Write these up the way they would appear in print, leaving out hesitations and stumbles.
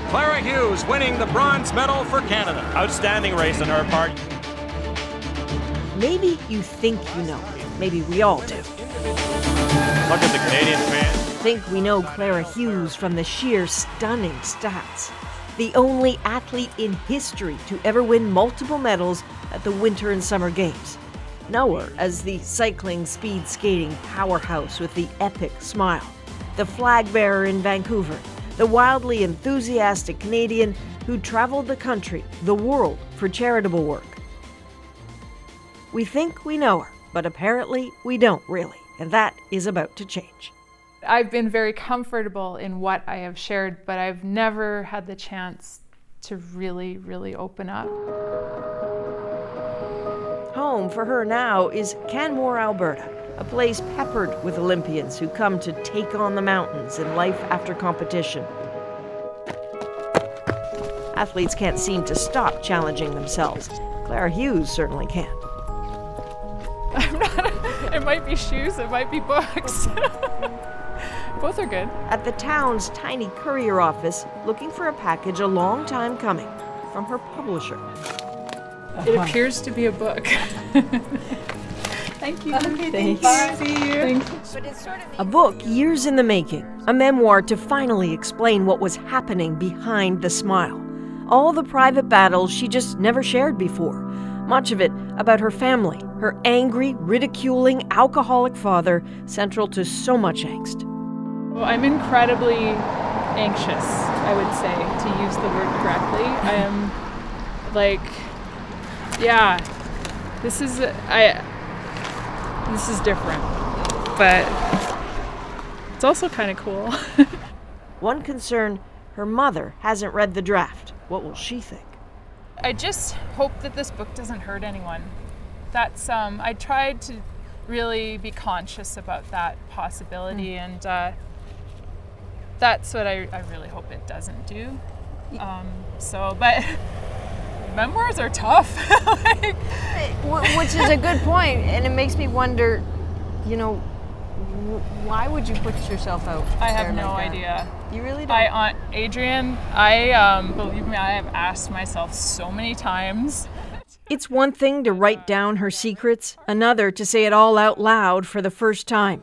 Clara Hughes winning the bronze medal for Canada. Outstanding race on her part. Maybe you think you know. Maybe we all do. Look at the Canadian fans. Think we know Clara Hughes from the sheer stunning stats. The only athlete in history to ever win multiple medals at the Winter and Summer Games. Know her as the cycling speed skating powerhouse with the epic smile. The flag bearer in Vancouver. The wildly enthusiastic Canadian who traveled the country, the world, for charitable work. We think we know her, but apparently we don't really, and that is about to change. I've been very comfortable in what I have shared, but I've never had the chance to really, really open up. Home for her now is Canmore, Alberta, a place peppered with Olympians who come to take on the mountains in life after competition. Athletes can't seem to stop challenging themselves. Clara Hughes certainly can't. It might be shoes, it might be books. Both are good. At the town's tiny courier office, looking for a package a long time coming from her publisher. It appears to be a book. Thank you. Okay, thanks. Bye. See you. Thanks. A book years in the making, a memoir to finally explain what was happening behind the smile. All the private battles she just never shared before. Much of it about her family, her angry, ridiculing, alcoholic father, central to so much angst. Well, I'm incredibly anxious, I would say, to use the word correctly. I am this is different, but it's also kind of cool. One concern, her mother hasn't read the draft. What will she think? I just hope that this book doesn't hurt anyone. That's I tried to really be conscious about that possibility, and that's what I really hope it doesn't do. But memoirs are tough. Which is a good point, and it makes me wonder, why would you put yourself out? I have no idea. You really don't? Aunt Adrian, believe me, I have asked myself so many times. It's one thing to write down her secrets, another to say it all out loud for the first time.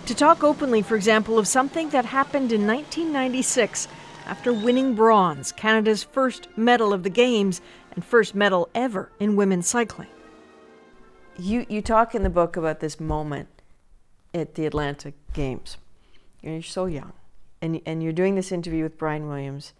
To talk openly, for example, of something that happened in 1996 after winning bronze, Canada's first medal of the Games and first medal ever in women's cycling. You talk in the book about this moment at the Atlanta Games. You're so young, and you're doing this interview with Brian Williams,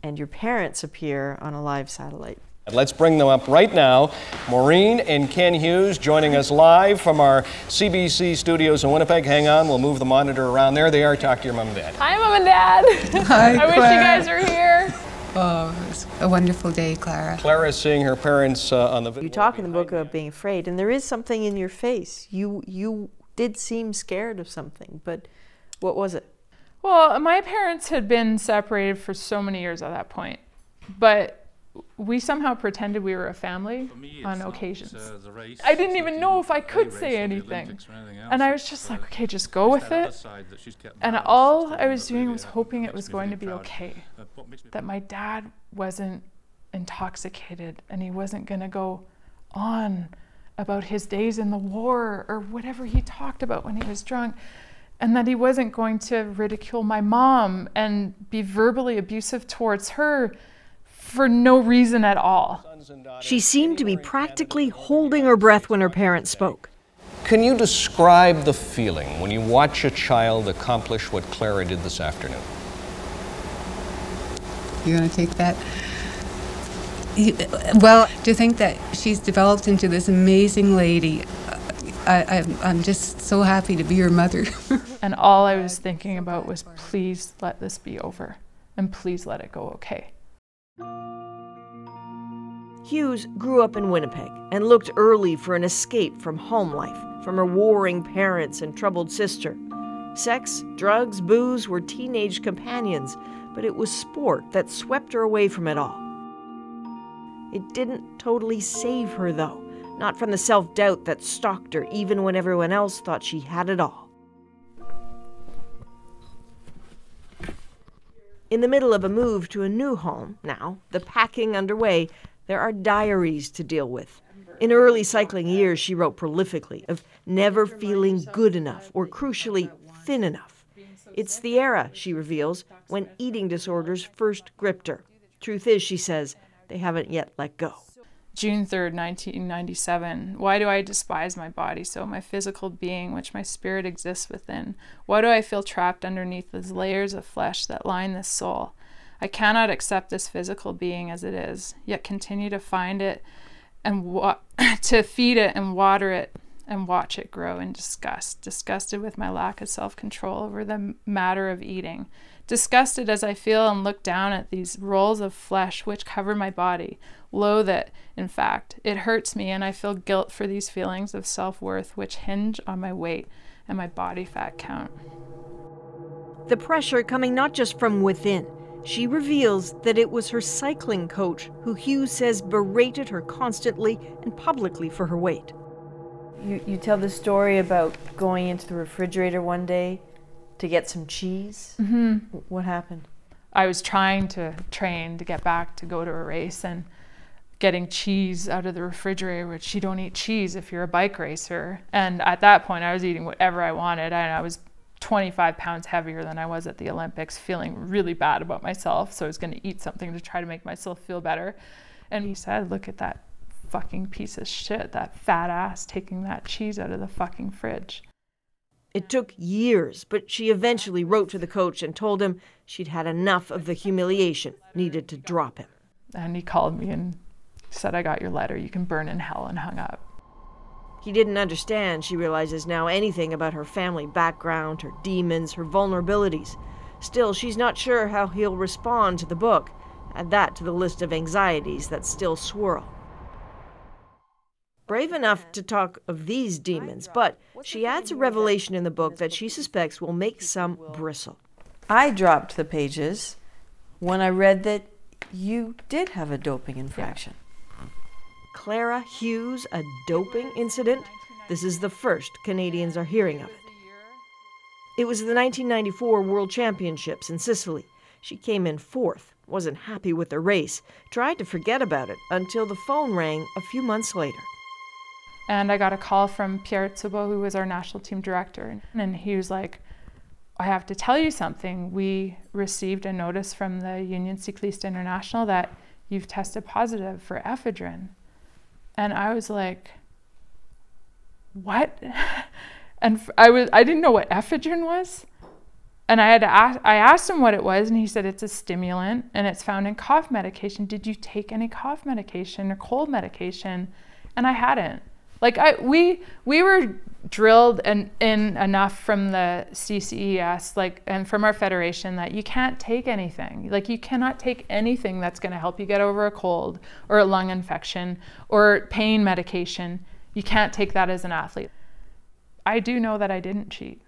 and your parents appear on a live satellite. Let's bring them up right now. Maureen and Ken Hughes joining us live from our CBC studios in Winnipeg. Hang on, we'll move the monitor around. There they are. Talk to your mom and dad. Hi, Mom and Dad. Hi, I wish you guys were here. Oh, it was a wonderful day, Clara. Clara's seeing her parents on the video. You talk in the book about being afraid, and there is something in your face. You did seem scared of something, but what was it? Well, my parents had been separated for so many years at that point, but we somehow pretended we were a family on occasions. I didn't even know if I could say anything. And I was just like, okay, just go with it. And all I was doing was hoping it was going to be okay. That my dad wasn't intoxicated and he wasn't going to go on about his days in the war or whatever he talked about when he was drunk. And that he wasn't going to ridicule my mom and be verbally abusive towards her for no reason at all. She seemed to be practically holding her breath when her parents spoke. Can you describe the feeling when you watch a child accomplish what Clara did this afternoon? You want to take that? Well, to think that she's developed into this amazing lady, I'm just so happy to be her mother. And all I was thinking about was, please let this be over, and please let it go okay. Hughes grew up in Winnipeg and looked early for an escape from home life, from her warring parents and troubled sister. Sex, drugs, booze were teenage companions, but it was sport that swept her away from it all. It didn't totally save her, though, not from the self-doubt that stalked her even when everyone else thought she had it all. In the middle of a move to a new home, now, the packing underway, there are diaries to deal with. In her early cycling years, she wrote prolifically of never feeling good enough or, crucially, thin enough. It's the era, she reveals, when eating disorders first gripped her. Truth is, she says, they haven't yet let go. June 3rd, 1997. Why do I despise my body so, my physical being, which my spirit exists within? Why do I feel trapped underneath these layers of flesh that line this soul? I cannot accept this physical being as it is, yet continue to find it and to feed it and water it and watch it grow in disgust. Disgusted with my lack of self-control over the matter of eating. Disgusted as I feel and look down at these rolls of flesh which cover my body. Loathe it, in fact. It hurts me, and I feel guilt for these feelings of self-worth which hinge on my weight and my body fat count. The pressure coming not just from within. She reveals that it was her cycling coach who Hughes says berated her constantly and publicly for her weight. You tell the story about going into the refrigerator one day to get some cheese. Mm-hmm. What happened? I was trying to train to get back to go to a race and getting cheese out of the refrigerator, which you don't eat cheese if you're a bike racer. And at that point, I was eating whatever I wanted, and I was 25 pounds heavier than I was at the Olympics, feeling really bad about myself. So I was going to eat something to try to make myself feel better. And he said, look at that fucking piece of shit, that fat ass taking that cheese out of the fucking fridge. It took years, but she eventually wrote to the coach and told him she'd had enough of the humiliation, needed to drop him. And he called me and said, I got your letter, you can burn in hell, and hung up. He didn't understand, she realizes now, anything about her family background, her demons, her vulnerabilities. Still, she's not sure how he'll respond to the book. Add that to the list of anxieties that still swirl. Brave enough to talk of these demons, but she adds a revelation in the book that she suspects will make some bristle. I dropped the pages when I read that you did have a doping infraction. Clara Hughes, a doping incident? This is the first Canadians are hearing of it. It was the 1994 World Championships in Sicily. She came in fourth, wasn't happy with the race, tried to forget about it until the phone rang a few months later. And I got a call from Pierre Tsubo, who was our national team director. And he was like, I have to tell you something. We received a notice from the Union Cycliste International that you've tested positive for ephedrine. And I was like, what? And I didn't know what ephedrine was. And I asked him what it was, and he said it's a stimulant and it's found in cough medication. Did you take any cough medication or cold medication? And I hadn't. Like we were drilled in enough from the CCES, and from our federation, that you can't take anything. Like, you cannot take anything that's going to help you get over a cold or a lung infection or pain medication. You can't take that as an athlete. I do know that I didn't cheat.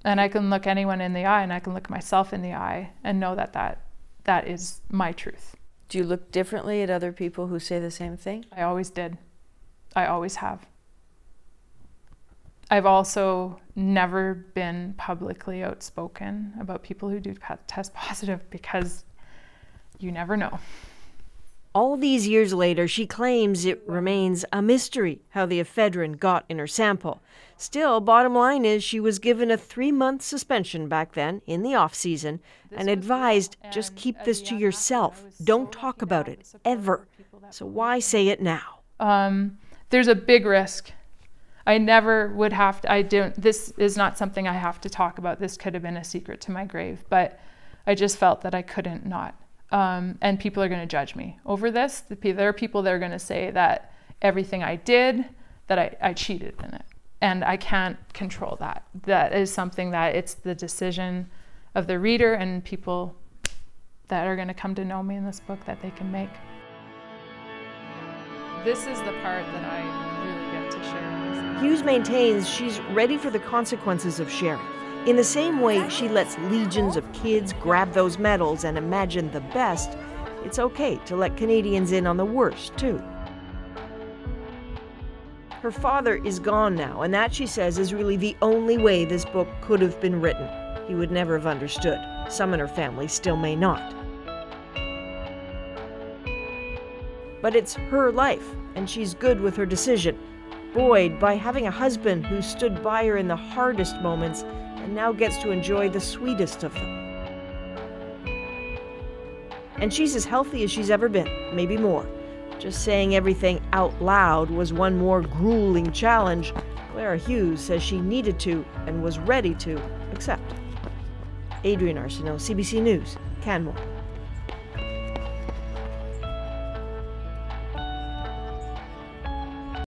And I can look anyone in the eye, and I can look myself in the eye and know that is my truth. Do you look differently at other people who say the same thing? I always did. I always have. I've also never been publicly outspoken about people who do test positive, because you never know. All these years later, she claims it remains a mystery how the ephedrine got in her sample. Still, bottom line is she was given a 3-month suspension back then in the off-season and advised, just keep this to yourself. Don't talk about it, ever. So why say it now? There's a big risk. I never would have to, this is not something I have to talk about. This could have been a secret to my grave, but I just felt that I couldn't not. And people are going to judge me over this. There are people that are going to say that everything I did, that I cheated in it. And I can't control that. That is something that it's the decision of the reader and people that are going to come to know me in this book that they can make. This is the part that I really get to share. Hughes maintains she's ready for the consequences of sharing. In the same way she lets legions of kids grab those medals and imagine the best, it's okay to let Canadians in on the worst, too. Her father is gone now, and that, she says, is really the only way this book could have been written. he would never have understood. Some in her family still may not. But it's her life, and she's good with her decision, buoyed by having a husband who stood by her in the hardest moments and now gets to enjoy the sweetest of them. And she's as healthy as she's ever been, maybe more. Just saying everything out loud was one more grueling challenge Clara Hughes says she needed to and was ready to accept. Adrienne Arsenault, CBC News, Canmore.